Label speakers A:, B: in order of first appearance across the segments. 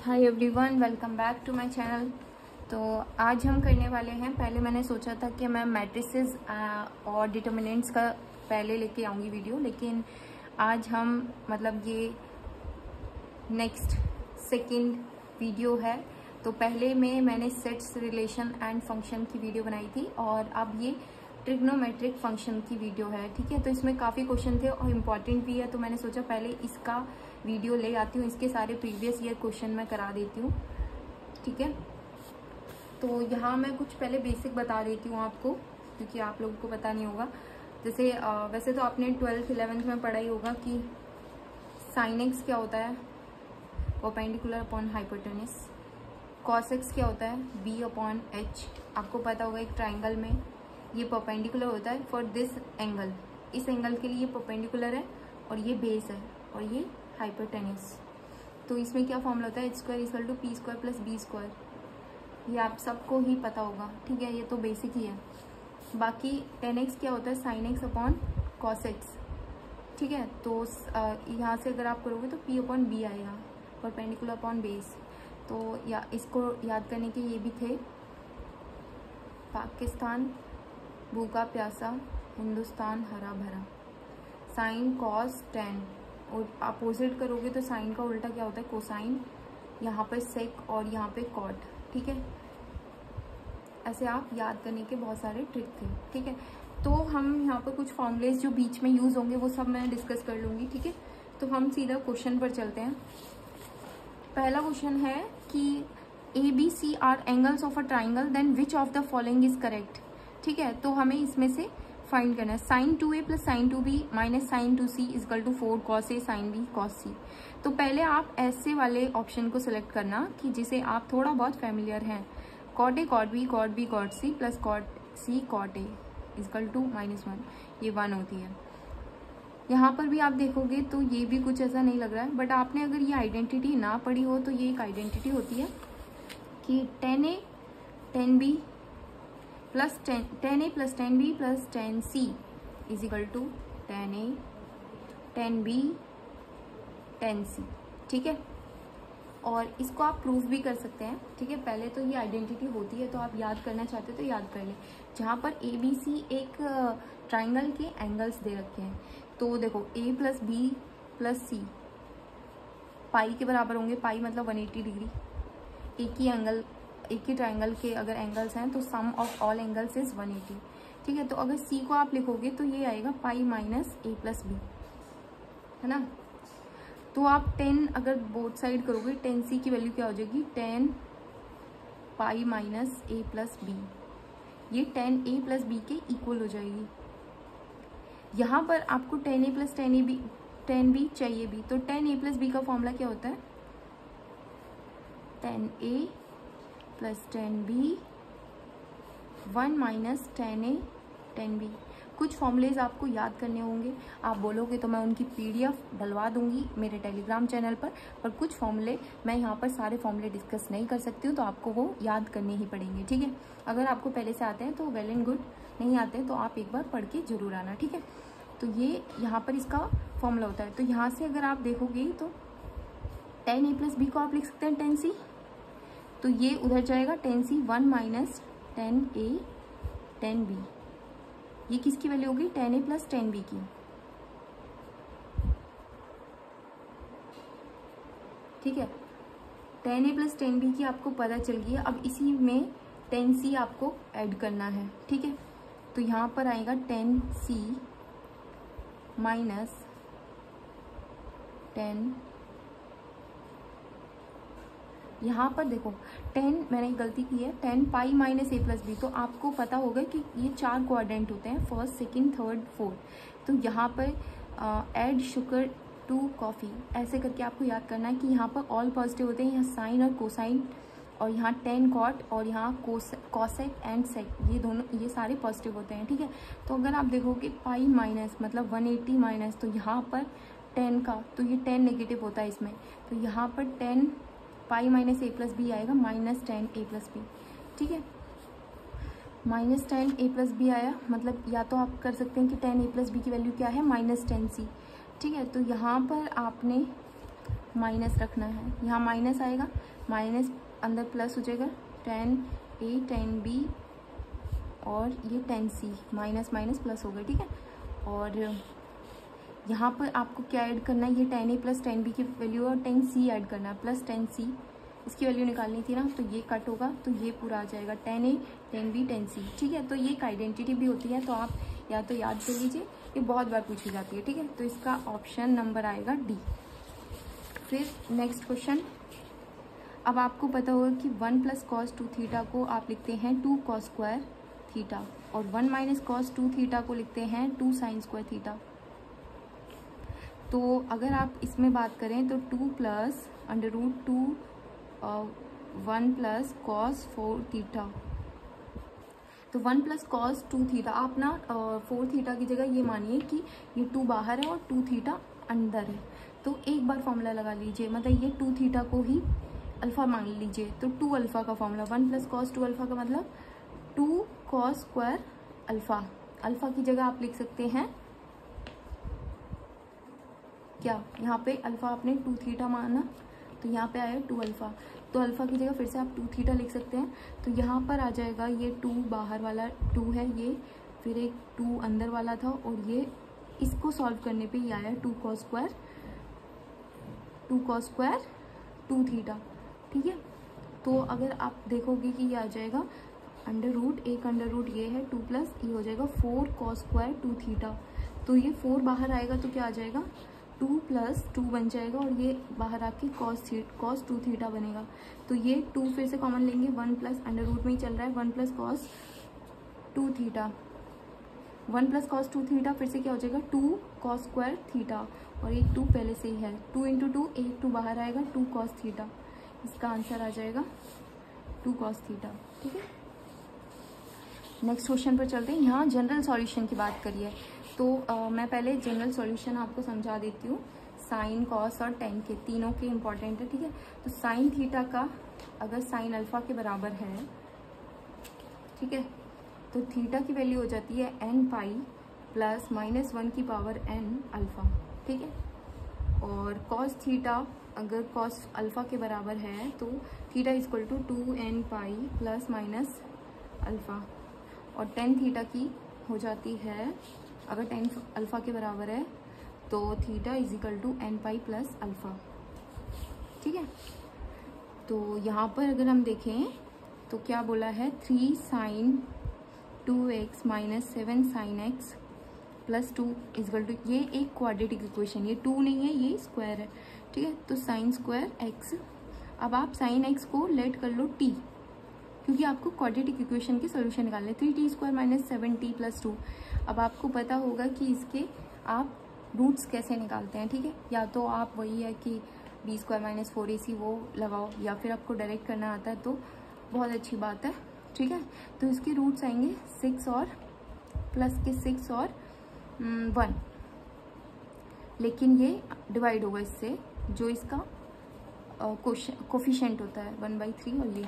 A: Hi everyone, welcome back to my channel. तो आज हम करने वाले हैं, पहले मैंने सोचा था कि मैं मैट्रिसेस और डिटर्मिनेंट्स का पहले लेके आऊँगी वीडियो, लेकिन आज हम ये नेक्स्ट सेकंड वीडियो है। तो पहले में मैंने सेट्स, रिलेशन एंड फंक्शन की वीडियो बनाई थी और अब ये ट्रिग्नोमेट्रिक फंक्शन की वीडियो है। ठीक है, तो इसमें काफ़ी क्वेश्चन थे और इम्पॉर्टेंट भी है, तो मैंने सोचा पहले इसका वीडियो ले आती हूँ, इसके सारे प्रीवियस ईयर क्वेश्चन मैं करा देती हूँ। ठीक है, तो यहाँ मैं कुछ पहले बेसिक बता देती हूँ आपको, क्योंकि आप लोगों को पता नहीं होगा। जैसे वैसे तो आपने 12th 11th में पढ़ा ही होगा कि साइन एक्स क्या होता है, perpendicular upon hypotenuse. Cos x क्या होता है, बी अपॉन एच। आपको पता होगा एक ट्राइंगल में ये परपेंडिकुलर होता है फॉर दिस एंगल, इस एंगल के लिए ये परपेंडिकुलर है और ये बेस है और ये हाइपोटेनस। तो इसमें क्या फॉर्मूला होता है, H square equal to P square plus B square. ये आप सबको ही पता होगा। ठीक है, ये तो बेसिक ही है। बाकी टेन एक्स क्या होता है, sine x upon cos x. ठीक है, तो यहाँ से अगर आप करोगे तो पी अपॉन बी आएगा, परपेंडिकुलर अपॉन बेस। तो या इसको याद करने के ये भी थे, पाकिस्तान भूखा प्यासा, हिंदुस्तान हरा भरा। साइन कॉस टेन, और अपोजिट करोगे तो साइन का उल्टा क्या होता है, कोसाइन। यहाँ पे सेक और यहाँ पे कॉट। ठीक है, ऐसे आप याद करने के बहुत सारे ट्रिक थे। ठीक है, तो हम यहाँ पर कुछ फॉर्मूलेज जो बीच में यूज होंगे वो सब मैं डिस्कस कर लूँगी। ठीक है, तो हम सीधा क्वेश्चन पर चलते हैं। पहला क्वेश्चन है कि ABC are angles of a triangle, then which of the following is correct. ठीक है, तो हमें इसमें से फाइंड करना है। Sine 2A plus sine 2B minus sine 2C is equal to 4 cos A sine B cos C। तो पहले आप ऐसे वाले ऑप्शन को सिलेक्ट करना कि जिसे आप थोड़ा बहुत फैमिलियर हैं। Cot A cot B cot B cot C plus cot C cot A is equal to -1, ये 1 होती है। यहाँ पर भी आप देखोगे तो ये भी कुछ ऐसा नहीं लग रहा है, बट आपने अगर ये आइडेंटिटी ना पढ़ी हो तो ये एक आइडेंटिटी होती है कि 10A 10B plus 10A plus 10B plus 10C is equal to 10A 10B 10C। ठीक है, और इसको आप प्रूफ भी कर सकते हैं। ठीक है, पहले तो ये आइडेंटिटी होती है, तो आप याद करना चाहते हो तो याद कर लें। जहाँ पर ABC एक ट्राइंगल के एंगल्स दे रखे हैं, तो देखो A plus B plus C पाई के बराबर होंगे। पाई मतलब 180 डिग्री। एक ही ट्राइंगल के अगर एंगल्स हैं तो सम ऑफ ऑल एंगल्स इज 180। ठीक है, तो अगर C को आप लिखोगे तो ये आएगा pi minus A plus B, है ना। तो आप 10 अगर बोथ साइड करोगे, 10C की वैल्यू क्या हो जाएगी, 10 pi minus A plus B। ये 10A प्लस B के इक्वल हो जाएगी। यहाँ पर आपको 10A प्लस 10B चाहिए भी, तो 10A प्लस B का फॉर्मूला क्या होता है, 10A plus 10B 1 minus 10A 10B। कुछ फॉर्मूलेज आपको याद करने होंगे, आप बोलोगे तो मैं उनकी PDF डलवा दूंगी मेरे टेलीग्राम चैनल पर कुछ फॉर्मूले मैं यहाँ पर सारे फॉर्मूले डिस्कस नहीं कर सकती हूँ, तो आपको वो याद करने ही पड़ेंगे। ठीक है, अगर आपको पहले से आते हैं तो वेल एंड गुड, नहीं आते हैं तो आप एक बार पढ़ के जरूर आना। ठीक है, तो ये यहाँ पर इसका फॉर्मूला होता है। तो यहाँ से अगर आप देखोगे तो 10A प्लस B को आप लिख सकते हैं 10C, तो ये उधर जाएगा 10C 1 माइनस 10A 10B। ये किसकी वैल्यू होगी, 10A प्लस 10B की। ठीक है, 10A प्लस 10B की आपको पता चल गई है। अब इसी में 10C आपको ऐड करना है। ठीक है, तो यहाँ पर आएगा 10C माइनस 10। यहाँ पर देखो 10 मैंने गलती की है, 10 pi minus A plus B। तो आपको पता होगा कि ये 4 क्वाड्रेंट होते हैं, फर्स्ट सेकंड थर्ड फोर्थ। तो यहाँ पर ऐड शुगर टू कॉफ़ी ऐसे करके आपको याद करना है कि यहाँ पर ऑल पॉजिटिव होते हैं, यहाँ साइन और कोसाइन, और यहाँ 10 कॉट और यहाँ कॉसेक एंड सेक, ये दोनों ये सारे पॉजिटिव होते हैं। ठीक है, तो अगर आप देखोगे पाई माइनस मतलब 180 माइनस, तो यहाँ पर 10 का, तो ये 10 नेगेटिव होता है इसमें, तो यहाँ पर 10 pi minus A plus B आएगा माइनस 10A प्लस B। ठीक है, माइनस 10A प्लस B आया, मतलब या तो आप कर सकते हैं कि 10A प्लस B की वैल्यू क्या है, -10C। ठीक है, तो यहाँ पर आपने माइनस रखना है, यहाँ माइनस आएगा, माइनस अंदर प्लस हो जाएगा, tan A tan B और ये tan C, minus minus plus हो गया, ठीक है। और यहाँ पर आपको क्या ऐड करना है, ये tan A plus tan B की वैल्यू और tan C ऐड करना है, प्लस tan C, इसकी वैल्यू निकालनी थी ना, तो ये कट होगा तो ये पूरा आ जाएगा tan A tan B tan C, ठीक है। तो ये एक आइडेंटिटी भी होती है, तो आप या तो याद कर लीजिए, ये बहुत बार पूछी जाती है, ठीक है। तो इसका ऑप्शन नंबर आएगा डी। फिर नेक्स्ट क्वेश्चन, अब आपको पता होगा कि 1 प्लस कॉस 2 थीटा को आप लिखते हैं 2 कॉस स्क्वायर थीटा, और 1 माइनस कॉस 2 थीटा को लिखते हैं 2 साइन स्क्वायर थीटा। तो अगर आप इसमें बात करें तो 2 plus under root 2 1 plus cos 4 theta, तो 1 प्लस कॉस 2 थीटा, आप ना 4 थीटा की जगह ये मानिए कि ये 2 बाहर है और 2 थीटा अंदर है, तो एक बार फॉर्मूला लगा लीजिए, मतलब ये 2 थीटा को ही अल्फ़ा मान लीजिए, तो 2 अल्फ़ा का फॉर्मूला 1 प्लस कॉस 2 अल्फ़ा का मतलब 2 कॉस स्क्वायर अल्फ़ा, अल्फ़ा की जगह आप लिख सकते हैं क्या, यहाँ पे अल्फ़ा आपने 2 थीटा माना, तो यहाँ पे आया 2 अल्फ़ा, तो अल्फ़ा की जगह फिर से आप 2 थीटा लिख सकते हैं, तो यहाँ पर आ जाएगा ये 2 बाहर वाला 2 है ये, फिर एक 2 अंदर वाला था, और ये इसको सॉल्व करने पे ये आया 2 कॉस स्क्वायर 2 थीटा, ठीक है। तो अगर आप देखोगे कि ये आ जाएगा अंडर रूट, एक अंडर रूट ये है 2 प्लस ये हो जाएगा 4 कॉस स्क्वायर 2 थीटा, तो ये 4 बाहर आएगा तो क्या आ जाएगा 2 प्लस 2 बन जाएगा, और ये बाहर आके कॉस 2 थीटा बनेगा, तो ये 2 फिर से कॉमन लेंगे, 1 प्लस अंडर रूट में ही चल रहा है 1 plus cos 2 theta, 1 plus cos 2 theta फिर से क्या हो जाएगा 2 कॉस स्क्वायर थीटा, और एक 2 पहले से ही है, 2 इंटू 2 एक 2 बाहर आएगा 2 कॉस थीटा, इसका आंसर आ जाएगा 2 कॉस थीटा, ठीक है। नेक्स्ट क्वेश्चन पर चलते हैं, यहाँ जनरल सॉल्यूशन की बात करिए, तो मैं पहले जनरल सॉल्यूशन आपको समझा देती हूँ, साइन कॉस और टेन के तीनों के इम्पॉर्टेंट है, ठीक है। तो साइन थीटा का अगर साइन अल्फा के बराबर है, ठीक है, तो थीटा की वैल्यू हो जाती है n पाई प्लस -1 की पावर n अल्फा, ठीक है। और कॉस थीटा अगर कॉस अल्फा के बराबर है तो theta equal to 2n pi plus minus alpha, और टेन थीटा की हो जाती है अगर टेन अल्फा के बराबर है तो theta is equal to n pi plus alpha, ठीक है। तो यहाँ पर अगर हम देखें तो क्या बोला है 3 sine 2x minus 7 sine x plus 2 is equal to, ये एक क्वाड्रेटिक इक्वेशन, ये 2 नहीं है ये स्क्वायर है, ठीक है। तो साइन स्क्वायर x, अब आप साइन x को लेट कर लो t, क्योंकि आपको क्वाड्रेटिक इक्वेशन के सोल्यूशन निकालने, 3t square minus 7t plus 2। अब आपको पता होगा कि इसके आप रूट्स कैसे निकालते हैं, ठीक है। या तो आप वही है कि b स्क्वायर माइनस 4ac वो लगाओ, या फिर आपको डायरेक्ट करना आता है तो बहुत अच्छी बात है, ठीक है। तो इसके रूट्स आएंगे 6 और प्लस के 6 और 1, लेकिन ये डिवाइड होगा इससे जो इसका कोफिशिएंट होता है 1/3, और ये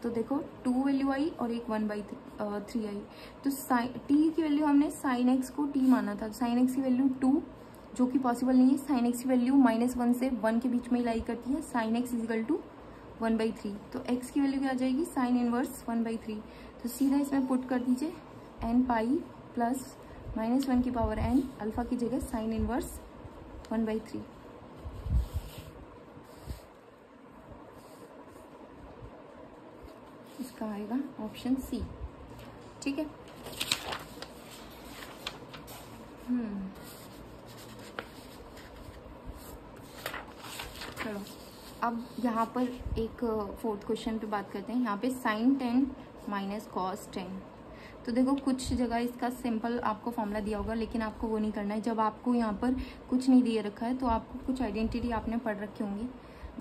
A: तो देखो 2 वैल्यू आई और एक 1/3 आई, तो t की वैल्यू हमने साइन x को t माना था, साइन x की वैल्यू 2 जो कि पॉसिबल नहीं है, साइन x की वैल्यू -1 से 1 के बीच में ही लाई करती है, साइन x इजिकल टू 1/3, तो x की वैल्यू क्या आ जाएगी साइन इनवर्स 1/3, तो सीधा इसमें पुट कर दीजिए n पाई प्लस -1 की पावर n अल्फा की जगह साइन इनवर्स 1/3, इसका आएगा ऑप्शन सी, ठीक है। चलो अब यहाँ पर एक 4th क्वेश्चन पे बात करते हैं, यहाँ पे साइन 10 माइनस कॉस 10, तो देखो कुछ जगह इसका सिंपल आपको फॉर्मूला दिया होगा, लेकिन आपको वो नहीं करना है। जब आपको यहाँ पर कुछ नहीं दिए रखा है तो आपको कुछ आइडेंटिटी आपने पढ़ रखी होंगी,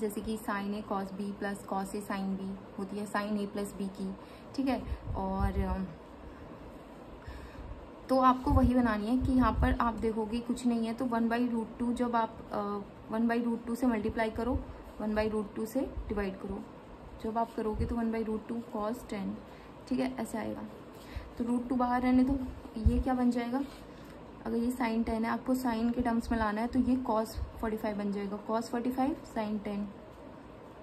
A: जैसे कि sign A cos B plus cos A sine B होती है साइन ए प्लस बी की, ठीक है। और तो आपको वही बनानी है कि यहाँ पर आप देखोगे कुछ नहीं है तो 1/√2, जब आप 1/√2 से मल्टीप्लाई करो 1/√2 से डिवाइड करो, जब आप करोगे तो 1/√2 कॉस 10, ठीक है, ऐसे आएगा। तो √2 बाहर रहने दो, ये क्या बन जाएगा अगर ये साइन 10 है, आपको साइन के टर्म्स में लाना है तो ये cos 45 बन जाएगा, cos 45 साइन 10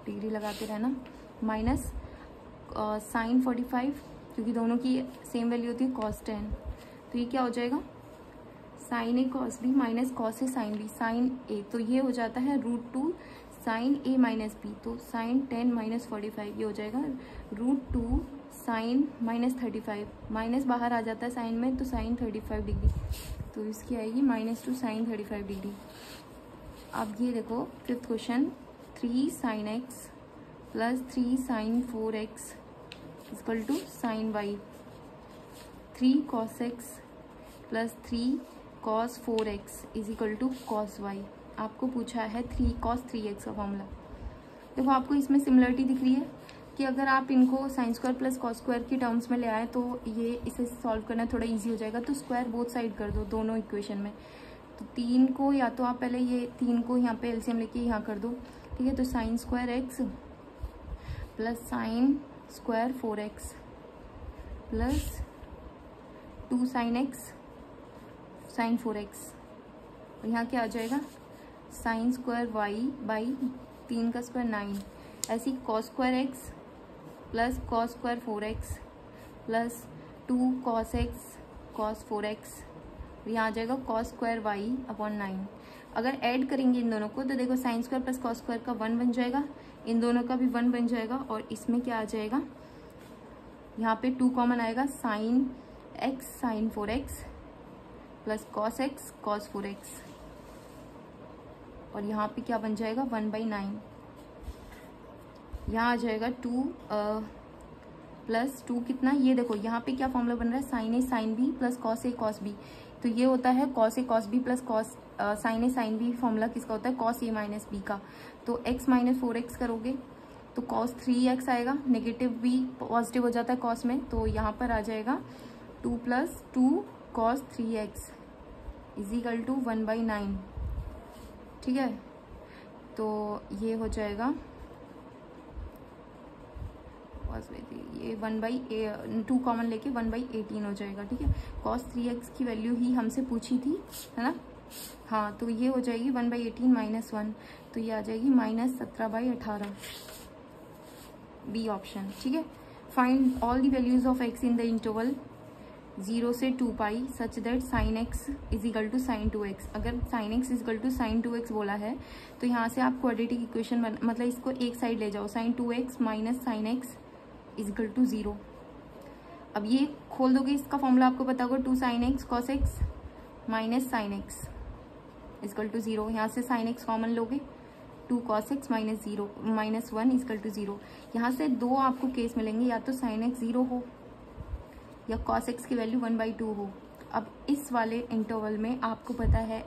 A: डिग्री लगाते रहना, माइनस साइन 45 क्योंकि दोनों की सेम वैल्यू होती है cos 10, तो ये क्या हो जाएगा साइन ए cos b माइनस cos ए साइन b, साइन ए तो ये हो जाता है √2 साइन ए माइनस बी, तो साइन 10 माइनस 45 ये हो जाएगा √2 साइन माइनस 35, माइनस बाहर आ जाता है साइन में तो साइन 35 डिग्री, तो इसकी आएगी -2 साइन 35 डिग्री। अब ये देखो fifth question, 3 sine x plus 3 sine 4x equal to sine y, 3 cos x plus 3 cos 4x is equal to cos y। आपको पूछा है 3 cos 3x का फॉर्मूला। देखो आपको इसमें सिमिलरिटी दिख रही है कि अगर आप इनको sine square plus cos square की टर्म्स में ले आए तो ये इसे सॉल्व करना थोड़ा इजी हो जाएगा, तो स्क्वायर बोथ साइड कर दो दोनों इक्वेशन में। तो 3 को या तो आप पहले ये 3 को यहाँ पे एलसीएम लेके यहाँ कर दो, ठीक है। तो sine square X plus sine square 4x plus 2 sine X sine 4x, और यहाँ क्या आ जाएगा साइन स्क्वायर y बाई 3 का स्क्वायर 9, ऐसी cos square X plus cos square 4x plus 2 cos x cos 4x, यहाँ आ जाएगा कॉस स्क्वायर y अपॉन 9। अगर add करेंगे इन दोनों को तो देखो sine square plus cos square का 1 बन जाएगा, इन दोनों का भी 1 बन जाएगा, और इसमें क्या आ जाएगा यहाँ पे 2 कॉमन आएगा, sine x sine 4x plus cos x cos 4x, और यहाँ पे क्या बन जाएगा 1/9, यहाँ आ जाएगा 2 प्लस 2 कितना, ये देखो यहाँ पे क्या फॉर्मूला बन रहा है sine A sine B plus cos A cos B, तो ये होता है cos A cos B plus cos sine A sine B, formula किसका होता है कॉस ए माइनस बी का। तो x माइनस 4x करोगे तो कॉस 3x आएगा, नेगेटिव भी पॉजिटिव हो जाता है कॉस में, तो यहाँ पर आ जाएगा 2 plus 2 cos 3x is equal to 1/9, ठीक है। तो ये हो जाएगा ये 1/2 कॉमन लेके 1/18 हो जाएगा, ठीक है। cos 3x की वैल्यू ही हमसे पूछी थी, है ना, हाँ, तो ये हो जाएगी 1/18 माइनस 1, तो ये आ जाएगी -17/18, बी ऑप्शन, ठीक है। Find all the values of x in the interval 0 से 2 pi such that sine x is equal to sine 2x। अगर sine x is equal to sine 2x बोला है तो यहाँ से आप क्वाड्रेटिक इक्वेशन मतलब इसको एक साइड ले जाओ, sine 2x minus sine x is equal to 0। अब ये खोल दोगे, इसका फॉर्मूला आपको पता होगा 2 sine x cos x minus sine x is equal to 0। यहाँ से साइन x कॉमन लोगे, 2 cos x minus 0 minus 1 is equal to 0। यहाँ से दो आपको केस मिलेंगे, या तो साइन x 0 हो या cos x की वैल्यू 1/2 हो। अब इस वाले इंटरवल में आपको पता है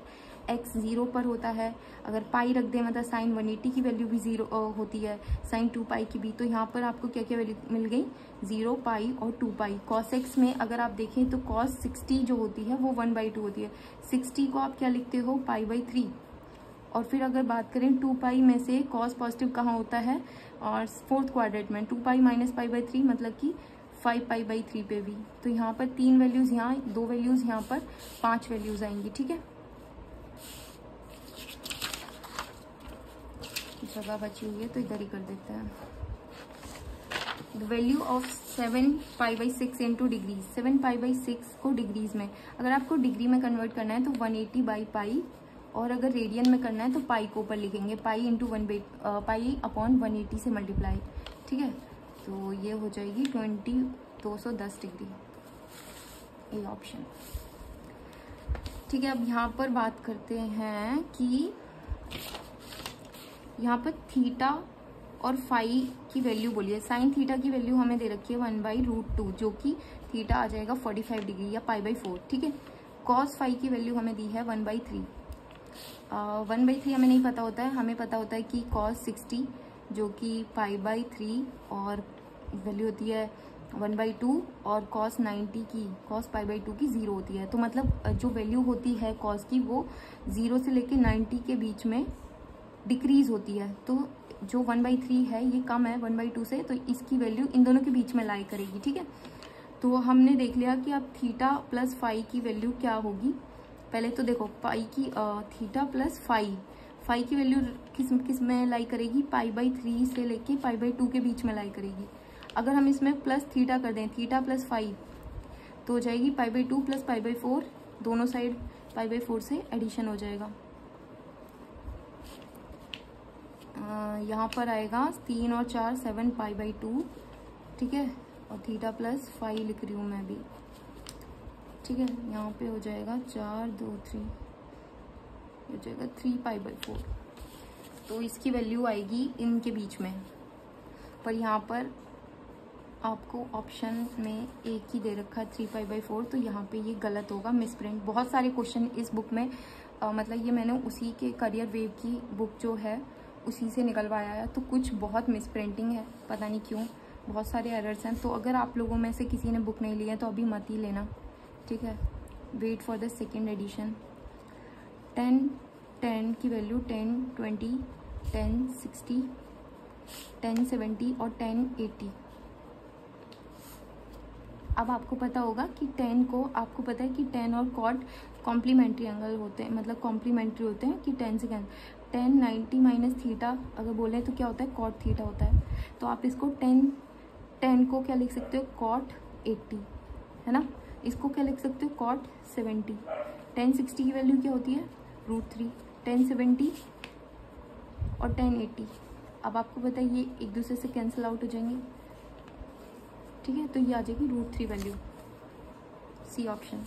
A: x 0 पर होता है, अगर पाई रख दे मतलब साइन 180 की वैल्यू भी 0 होती है, साइन 2 पाई की भी, तो यहाँ पर आपको क्या क्या वैल्यू मिल गई 0 पाई और 2 पाई। cos x में अगर आप देखें तो cos 60 जो होती है वो 1/2 होती है, 60 को आप क्या लिखते हो π/3। और फिर अगर बात करें 2 पाई में से cos पॉजिटिव कहाँ होता है, और फोर्थ क्वाड्रेंट में 2 पाई माइनस π/3 मतलब कि 5π/3 पे भी, तो यहाँ पर 3 वैल्यूज यहाँ, 2 वैल्यूज यहाँ पर, 5 वैल्यूज आएंगी, ठीक है। जगह बची हुई है तो इधर ही कर देते हैं। The value of 7π/6 into degrees, 7π/6 को डिग्रीज में अगर आपको डिग्री में कन्वर्ट करना है तो 180/π, और अगर रेडियन में करना है तो पाई को ऊपर लिखेंगे, पाई इंटू पाई अपॉन 180 से मल्टीप्लाई, ठीक है। तो ये हो जाएगी 210 डिग्री, ये ऑप्शन, ठीक है। अब यहाँ पर बात करते हैं कि यहाँ पर थीटा और फाई की वैल्यू बोलिए। साइन थीटा की वैल्यू हमें दे रखी है 1/√2, जो कि थीटा आ जाएगा 45 डिग्री या π/4, ठीक है। कॉस फाई की वैल्यू हमें दी है 1/3। 1/3 हमें नहीं पता होता है, हमें पता होता है कि cos 60 जो कि π/3 और वैल्यू होती है 1/2, और cos 90 की cos π/2 की 0 होती है। तो मतलब जो वैल्यू होती है cos की वो 0 से लेके 90 के बीच में डिक्रीज होती है, तो जो 1/3 है ये कम है 1/2 से, तो इसकी वैल्यू इन दोनों के बीच में लाई करेगी, ठीक है। तो हमने देख लिया कि अब थीटा प्लस फाई की वैल्यू क्या होगी, पहले तो देखो पाई की थीटा प्लस फाई की वैल्यू किस में लाई करेगी, पाई/3 से लेके पाई/2 के बीच में लाई करेगी। अगर हम इसमें प्लस थीटा कर दें, थीटा प्लस फाई, तो हो जाएगी पाई/2 प्लस पाई/4, दोनों साइड पाई/4 से एडिशन हो जाएगा। यहाँ पर आएगा 3 और 4 7 पाई/2, ठीक है, और थीटा प्लस फाई लिख रही हूँ मैं भी, ठीक है। यहाँ पे हो जाएगा 4 2 3, हो जाएगा 3 पाई/4। तो इसकी वैल्यू आएगी इनके बीच में, पर यहाँ पर आपको ऑप्शन में एक ही दे रखा है 3 पाई/4, तो यहाँ पे ये गलत होगा, मिसप्रिंट। बहुत सारे क्वेश्चन इस बुक में मतलब ये मैंने उसी के करियर वेव की बुक जो है उसी से निकलवाया है, तो कुछ बहुत मिसप्रिंटिंग है, पता नहीं क्यों, बहुत सारे एरर्स हैं। तो अगर आप लोगों में से किसी ने बुक नहीं ली है तो अभी मत ही लेना, ठीक है। Wait for the second edition. 10 की वैल्यू 10 20 10 60 10 70 और 10 80। अब आपको पता होगा कि 10 को, आपको पता है कि 10 और कॉट कॉम्प्लीमेंट्री एंगल होते हैं, मतलब कॉम्प्लीमेंट्री होते हैं कि 10 से 10 90 माइनस थीटा अगर बोले तो क्या होता है, कॉट थीटा होता है। तो आप इसको 10 को क्या लिख सकते हो, कॉट 80, है ना। इसको क्या लिख सकते हो, कॉट 70। 10 60 की वैल्यू क्या होती है, √3। 10 70 और 10 80। अब आपको पता है ये एक दूसरे से कैंसिल आउट हो जाएंगे, ठीक है। तो ये आ जाएगी √3 value, C option.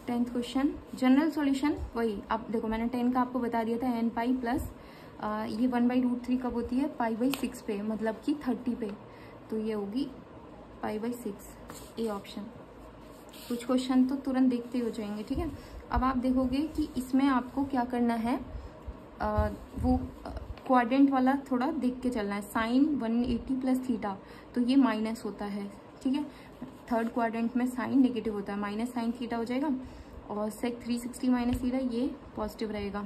A: 10th question, general solution वही। अब देखो मैंने 10 का आपको बता दिया था, n पाई प्लस ये 1/√3 कब होती है, पाई/6 पे, मतलब कि 30 पे, तो ये होगी पाई/6, ए ऑप्शन। कुछ क्वेश्चन तो तुरंत देखते ही हो जाएंगे, ठीक है। अब आप देखोगे कि इसमें आपको क्या करना है, वो क्वाड्रेंट वाला थोड़ा देख के चलना है। साइन 180 प्लस थीटा, तो ये माइनस होता है, ठीक है। थर्ड क्वाड्रेंट में साइन नेगेटिव होता है, माइनस साइन थीटा हो जाएगा, और सेक 360 माइनस थीटा ये पॉजिटिव रहेगा।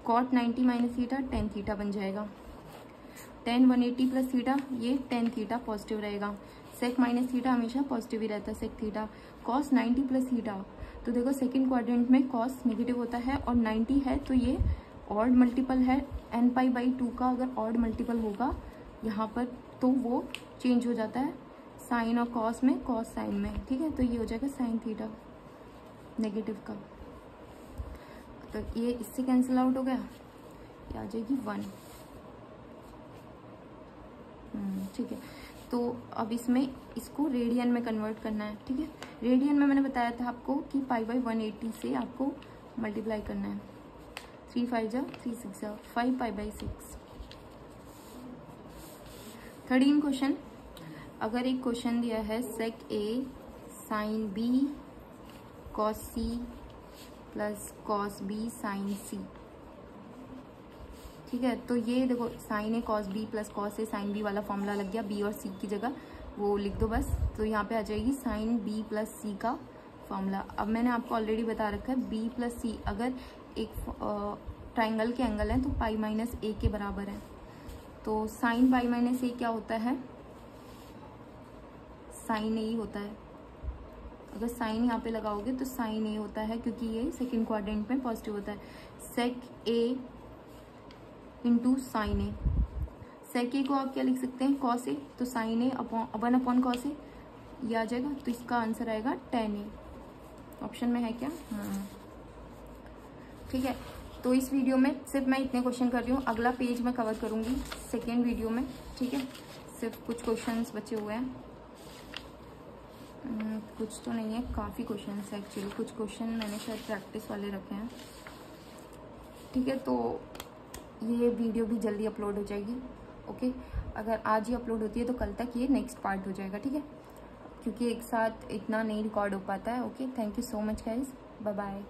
A: कॉट 90 माइनस थीटा 10 थीटा बन जाएगा। 10 180 प्लस थीटा, ये 10 थीटा पॉजिटिव रहेगा। सेक माइनस थीटा हमेशा पॉजिटिव ही रहता है, sec theta. Cos 90 plus theta, तो देखो सेकेंड क्वाड्रेंट में कॉस नेगेटिव होता है और 90 है, तो ये ऑड मल्टीपल है। n/2 का अगर ऑड मल्टीपल होगा यहाँ पर तो वो चेंज हो जाता है, साइन और कॉस में, कॉस साइन में, ठीक है। तो ये हो जाएगा साइन थीटा नेगेटिव का, तो ये इससे कैंसिल आउट हो गया, ये आ जाएगी 1, ठीक है। तो अब इसमें इसको रेडियन में कन्वर्ट करना है, ठीक है। रेडियन में मैंने बताया था आपको कि पाई/180 से आपको मल्टीप्लाई करना है। 3 5 जा 3 6 जा 5 पाई/6। 13 क्वेश्चन, अगर एक क्वेश्चन दिया है sec A sine B cos C plus cos B sine C, ठीक है। तो ये देखो sine A cos B plus cos A sine B वाला फॉर्मूला लग गया, बी और सी की जगह वो लिख दो बस। तो यहाँ पे आ जाएगी साइन बी प्लस सी का फॉर्मूला। अब मैंने आपको ऑलरेडी बता रखा है बी प्लस सी अगर एक ट्राइंगल के एंगल है तो पाई माइनस ए के बराबर है। तो साइन पाई माइनस ए क्या होता है, साइन ए होता है। अगर साइन यहाँ पे लगाओगे तो साइन ए होता है, क्योंकि ये सेकंड क्वाड्रेंट में पॉजिटिव होता है। सेक ए इंटू साइन ए, सेक ए को आप क्या लिख सकते हैं, कॉस ए, तो sign A one upon cos A, ये आ जाएगा। तो इसका आंसर आएगा tan ए, ऑप्शन में है क्या, हाँ, ठीक है। तो इस वीडियो में सिर्फ मैं इतने क्वेश्चन कर रही हूँ, अगला पेज मैं कवर करूँगी सेकेंड वीडियो में, ठीक है। सिर्फ कुछ क्वेश्चंस बचे हुए हैं, कुछ तो नहीं है, काफ़ी क्वेश्चंस है एक्चुअली। कुछ क्वेश्चन मैंने शायद प्रैक्टिस वाले रखे हैं, ठीक है। तो ये वीडियो भी जल्दी अपलोड हो जाएगी, ओके। अगर आज ही अपलोड होती है तो कल तक ये नेक्स्ट पार्ट हो जाएगा, ठीक है, क्योंकि एक साथ इतना नहीं रिकॉर्ड हो पाता है, okay. Thank you so much guys, bye bye.